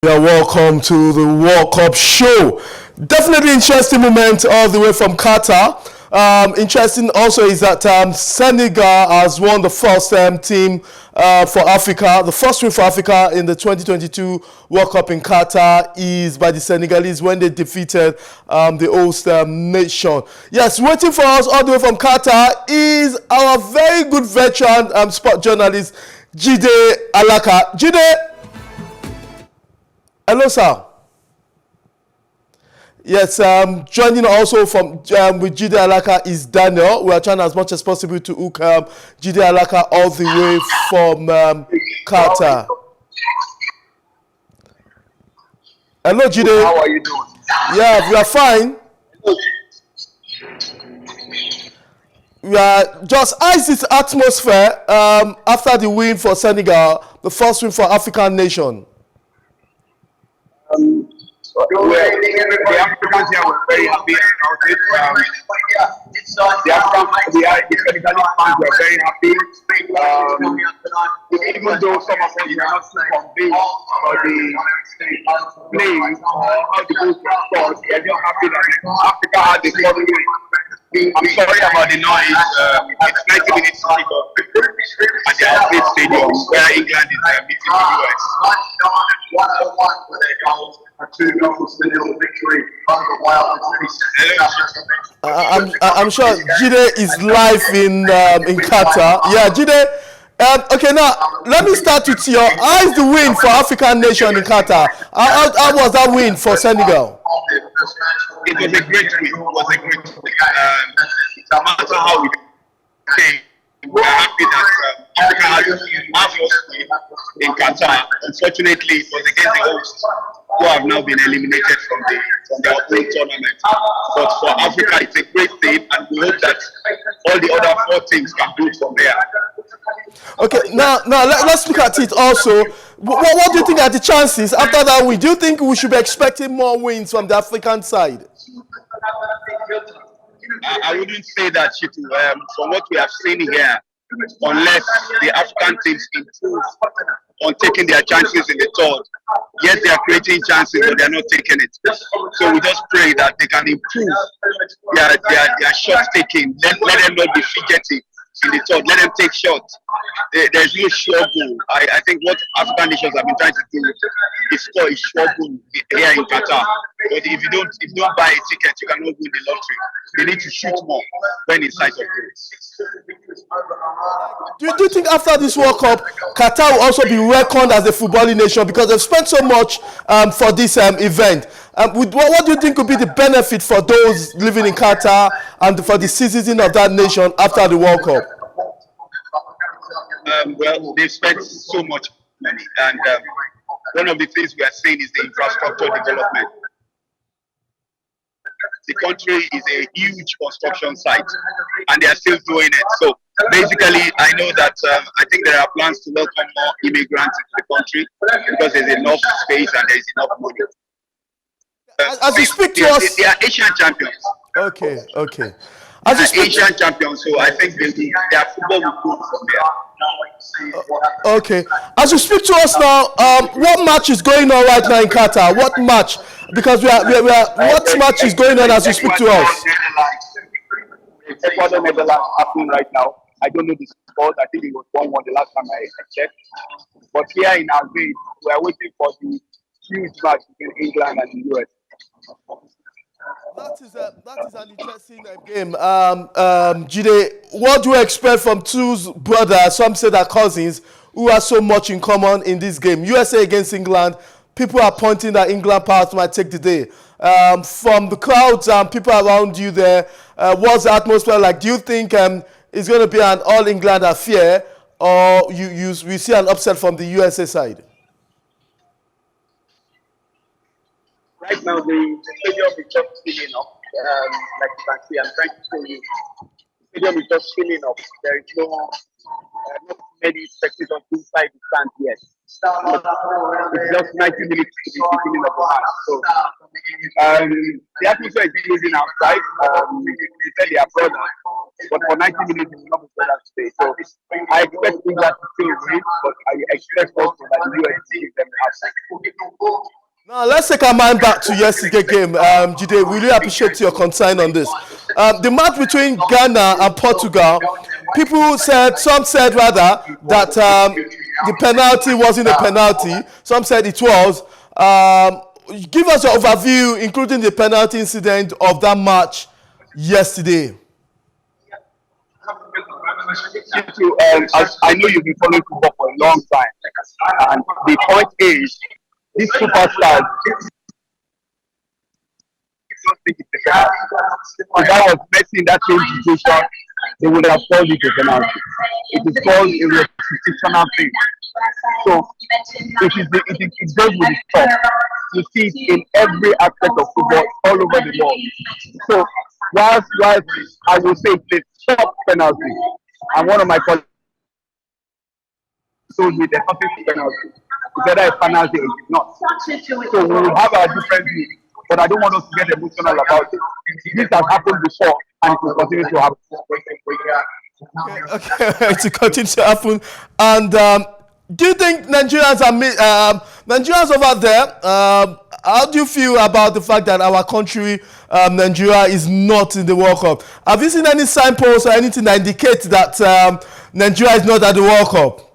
Yeah, welcome to the World Cup show. Definitely interesting moment all the way from Qatar. Interesting also is that Senegal has won the first team for Africa. The first win for Africa in the 2022 World Cup in Qatar is by the Senegalese when they defeated the host nation. Yes, waiting for us all the way from Qatar is our very good veteran sport journalist, Jide Alaka. Jide, hello, sir. Yes, joining also from with Jide Alaka is Daniel. We are trying as much as possible to hook Jide Alaka all the way from Qatar. Hello, Jide. How are you doing? Yeah, we are fine. We are just as this atmosphere after the win for Senegal, the first win for African nation. The Africans here were very happy about it. The Senegalese fans were very happy. Even though some of us were not too convinced about the play or how the goals were scored, we are just happy that Africa had the first win. I'm sorry about the noise. It's 90 minutes to kick off at the Outlet Stadium where England is meeting the US. 2-0 victory over Wales. I'm sure Jide is live in Qatar. Yeah, Jide. Okay, now let me start with your. How is the win for African nation in Qatar? How was that win for Senegal? It was a great win. It was a great win. No matter how we came, we're happy that Africa has first win in Qatar. Unfortunately, it was against the hosts who have now been eliminated from the open tournament. But for Africa, it's a great thing, and we hope that all the other 4 teams can do it from there. Okay, now let's look at it also. What do you think are the chances after that win? Do you think we should be expecting more wins from the African side? I wouldn't say that, Shitu. From what we have seen here, unless the African teams improve on taking their chances in the third, yes, they are creating chances, but they are not taking it. So we just pray that they can improve their shot taking. Let them not be fidgety in the third. Let them take shots. There's no sure goal. I think what African nations have been trying to do is score a sure goal here in Qatar. But if you don't buy a ticket, you cannot win the lottery. You need to shoot more when in sight of goals. Do you think after this World Cup, Qatar will also be reckoned as a footballing nation because they've spent so much for this event? What do you think would be the benefit for those living in Qatar and for the citizens of that nation after the World Cup? Well, they've spent so much money, and one of the things we are seeing is the infrastructure development. The country is a huge construction site, and they are still doing it. So basically, I know that I think there are plans to welcome more immigrants into the country because there's enough space and there's enough money. As you speak to us, they are Asian champions. Okay. As Asian champions, so I think their football will go from there. Okay. As you speak to us now, what match is going on right now in Qatar? What match? Because we are what match is going on as you speak to us? Ecuador Netherlands happening right now. I don't know the score. I think it was 1-1 the last time I checked. But here in our base, we are waiting for the huge match between England and the US. That is an interesting game. Jide, what do you expect from two brothers, some say that cousins, who have so much in common in this game? USA against England. People are pointing that England perhaps might take the day. From the crowds and people around you there, what's the atmosphere like? Do you think it's going to be an all-England affair, or we see an upset from the USA side? Right now, the stadium is just filling up. Like you can see, I'm trying to show you. The stadium is just filling up. There is not many spectators inside the stand yet. It's just 90 minutes to the beginning of the match. So the atmosphere is losing outside. They said they are brothers, but for 90 minutes it's not better to stay. So I expect England to still win, but I expect also that the US to give them the outside. Now let's take our mind back to yesterday's game. Jide, really appreciate your concern on this. The match between Ghana and Portugal, some said rather that the penalty wasn't a penalty. Some said it was. Give us an overview, including the penalty incident of that match yesterday. As I know you've been following football for a long time, and the point is, these superstars don't think it's a penalty. If I was Messi in that same situation, they would have called it a penalty. It is called a restitutional thing. So it goes with the top. You see it in every aspect of football all over the world. So whilst I will say it's a top penalty, and one of my colleagues told me there's nothing to penalty. It's either a penalty or it's not. So we will have our different views, but I don't want us to get emotional about it. This has happened before, and it will continue to happen. Okay, to continue to happen. And do you think Nigerians over there? How do you feel about the fact that our country, Nigeria, is not in the World Cup? Have you seen any signposts or anything that indicates that Nigeria is not at the World Cup?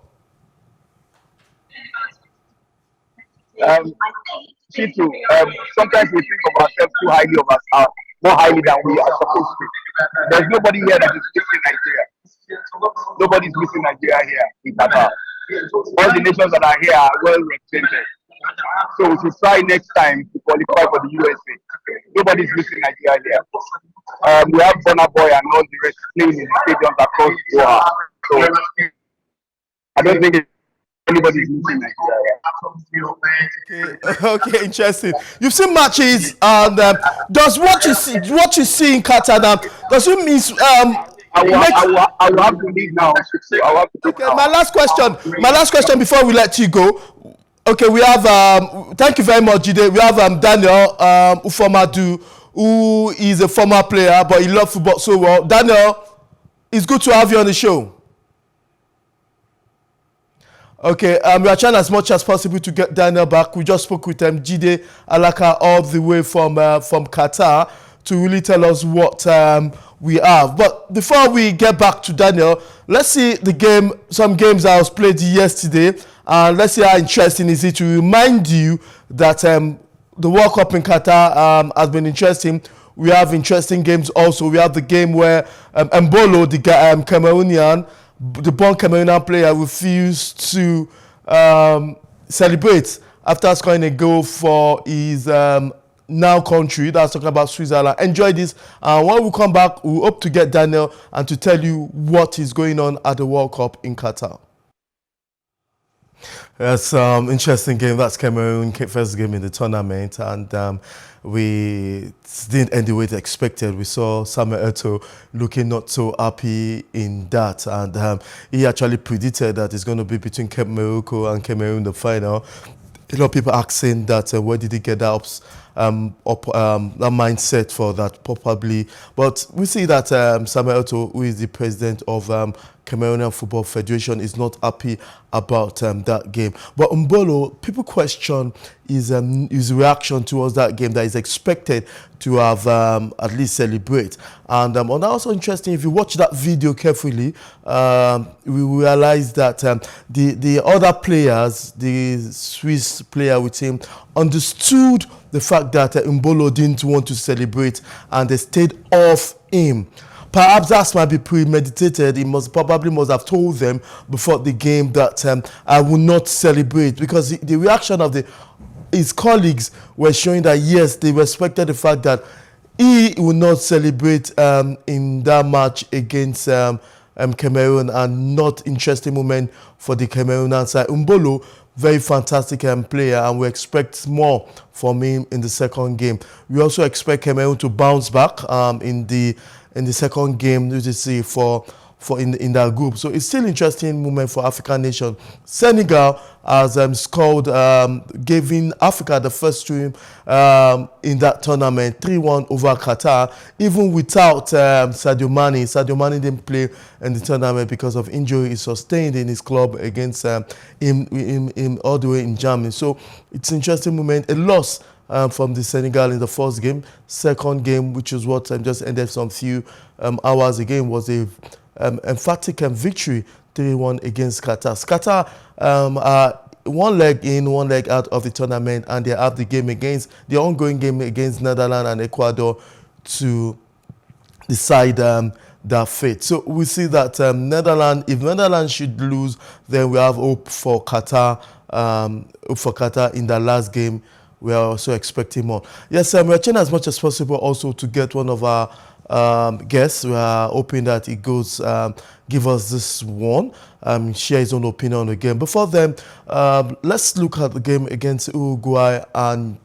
Sometimes we think of ourselves too highly of ourselves, more highly than we are supposed to. There's nobody here that is missing Nigeria. Nobody's missing Nigeria here in Qatar. All the nations that are here are well represented. So we should try next time to qualify for the USA. Nobody's missing Nigeria here. We have Burna Boy and all the rest playing in the stadiums across the world. So I don't think anybody's missing Nigeria. Okay, interesting. You've seen matches, and does what you see in Qatar now, does it mean I will have to leave now. My last question before we let you go. Okay, we have thank you very much, Jide. We have Daniel Ufomadu, who is a former player, but he loves football so well. Daniel, it's good to have you on the show. Okay, we are trying as much as possible to get Daniel back. We just spoke with Jide Alaka all the way from Qatar to really tell us what we have. But before we get back to Daniel, let's see some games that was played yesterday, and let's see how interesting is it to remind you that the World Cup in Qatar has been interesting. We have interesting games also. We have the game where Mbolo, the Cameroonian, the born Cameroonian player, refused to celebrate after scoring a goal for his now country. That's talking about Switzerland. Enjoy this. When we come back, we hope to get Daniel and to tell you what is going on at the World Cup in Qatar. That's interesting game. That's Cameroon first game in the tournament, and we didn't end the way they expected. We saw Samuel Eto'o looking not so happy in that, and he actually predicted that it's going to be between Morocco and Cameroon in the final. A lot of people asking that where did he get that that mindset for that, probably. But we see that Samuel Eto'o, who is the president of Cameroonian Football Federation, is not happy about that game. But Mbolo, people question his reaction towards that game, that is expected to have at least celebrate. And also interesting, if you watch that video carefully, we realize that the other players, the Swiss player with him, understood the fact that Mbolo didn't want to celebrate and they stayed off him. Perhaps that might be premeditated. He probably must have told them before the game that I will not celebrate, because the reaction of his colleagues were showing that yes, they respected the fact that he will not celebrate in that match against Cameroon, and not interesting moment for the Cameroonian side. Mbolo, very fantastic player, and we expect more from him in the second game. We also expect Cameroon to bounce back in the second game, you see, for for in that group. So it's still interesting moment for African nation. Senegal has scored, giving Africa the first win in that tournament, 3-1 over Qatar, even without Sadio Mane. Sadio Mane didn't play in the tournament because of injury he sustained in his club against him all the way in Germany. So it's an interesting moment. A loss from the Senegal in the first game. Second game, which is what just ended some few hours ago, was a emphatic victory, 3-1 against Qatar. Qatar are one leg in, one leg out of the tournament, and they have the ongoing game against Netherlands and Ecuador to decide their fate. So we see that if Netherlands should lose, then we have hope for Qatar. In the last game. We are also expecting more. Yes, we are trying as much as possible also to get one of our guests. We are hoping that it goes, give us this one, share his own opinion on the game. Before then, let's look at the game against Uruguay, and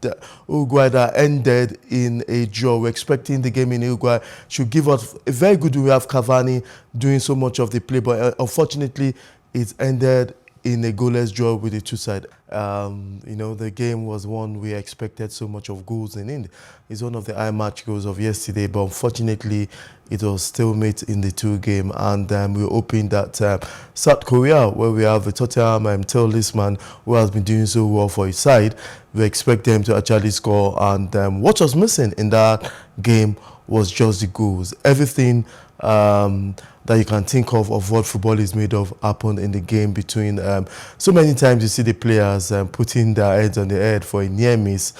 Uruguay that ended in a draw. We're expecting the game in Uruguay should give us a very good. We have Cavani doing so much of the play, but unfortunately, it ended in a goalless draw with the two sides. The game was one we expected so much of goals in it. It's one of the high match goals of yesterday, but unfortunately, it was stalemate in the two game. And we're hoping that South Korea, where we have a Tottenham talisman who has been doing so well for his side, we expect them to actually score. And what was missing in that game was just the goals. Everything that you can think of what football is made of happened in the game between so many times you see the players putting their heads on the head for a near miss.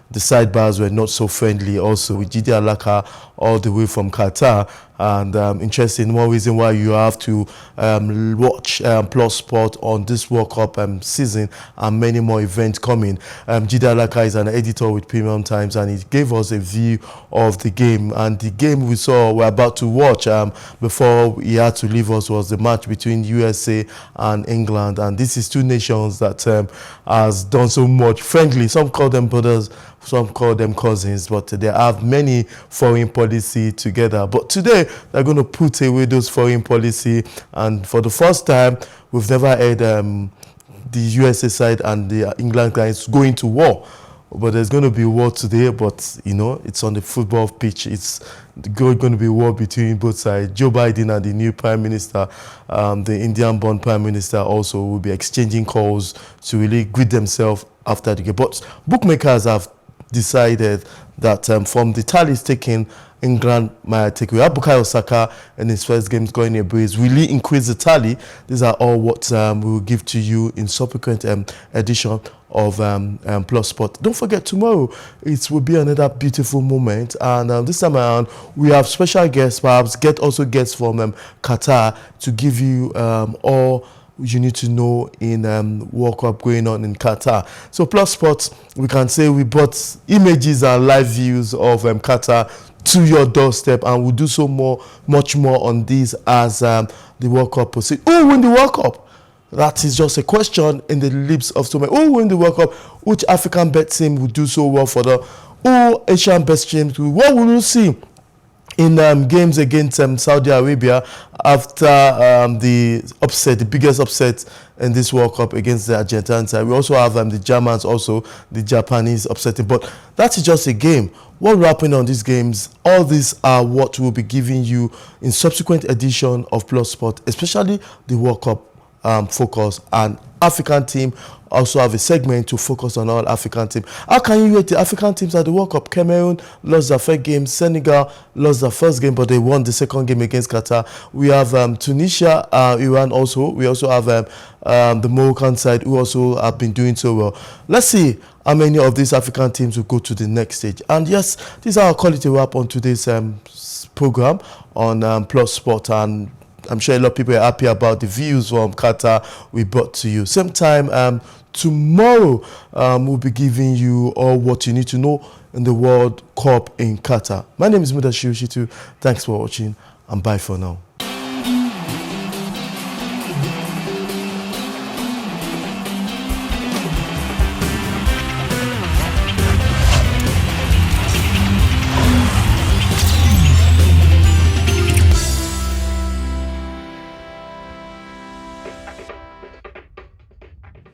The sidebars were not so friendly also with Gidi Alaka all the way from Qatar. And interesting, one reason why you have to watch Plus Sport on this World Cup season and many more events coming. Gidi Alaka is an editor with Premium Times, and he gave us a view of the game. And the game we're about to watch before he had to leave us was the match between USA and England. And this is two nations that has done so much friendly. Some call them brothers, some call them cousins, but they have many foreign policy together. But today, they're going to put away those foreign policy. And for the first time, we've never heard the USA side and the England guys going to war. But there's going to be war today, but, it's on the football pitch. It's going to be war between both sides. Joe Biden and the new Prime Minister, the Indian-born Prime Minister also will be exchanging calls to really greet themselves after the game. But bookmakers have decided that from the tallies taken, England might take away. Bukayo Saka in his first game going a breeze really increase the tally. These are all what we will give to you in subsequent edition of Plus Sport. Don't forget, tomorrow it will be another beautiful moment, and this time around we have special guests, perhaps also guests from Qatar to give you all you need to know in World Cup going on in Qatar. So Plus Sports, we can say we brought images and live views of Qatar to your doorstep, and we'll do so much more on this as the World Cup proceeds. Who will win the World Cup? That is just a question in the lips of so many. Who will win the World Cup? Which African bet team will do so well for the Asian best teams? What will we see in games against Saudi Arabia after the biggest upset in this World Cup against the Argentine side? We also have the Germans, also the Japanese upsetting. But that is just a game. What will happen on these games? All these are what we'll be giving you in subsequent edition of Plus Sport, especially the World Cup focus. And African team also have a segment to focus on all African teams. How can you rate the African teams at the World Cup? Cameroon lost their first game. Senegal lost their first game, but they won the second game against Qatar. We have Tunisia, Iran also. We also have the Moroccan side who also have been doing so well. Let's see how many of these African teams will go to the next stage. And yes, this is our quality wrap on today's program on Plus Sport, and I'm sure a lot of people are happy about the views from Qatar we brought to you. Same time tomorrow, we'll be giving you all what you need to know in the World Cup in Qatar. My name is Mudashiru Shitu. Thanks for watching, and bye for now.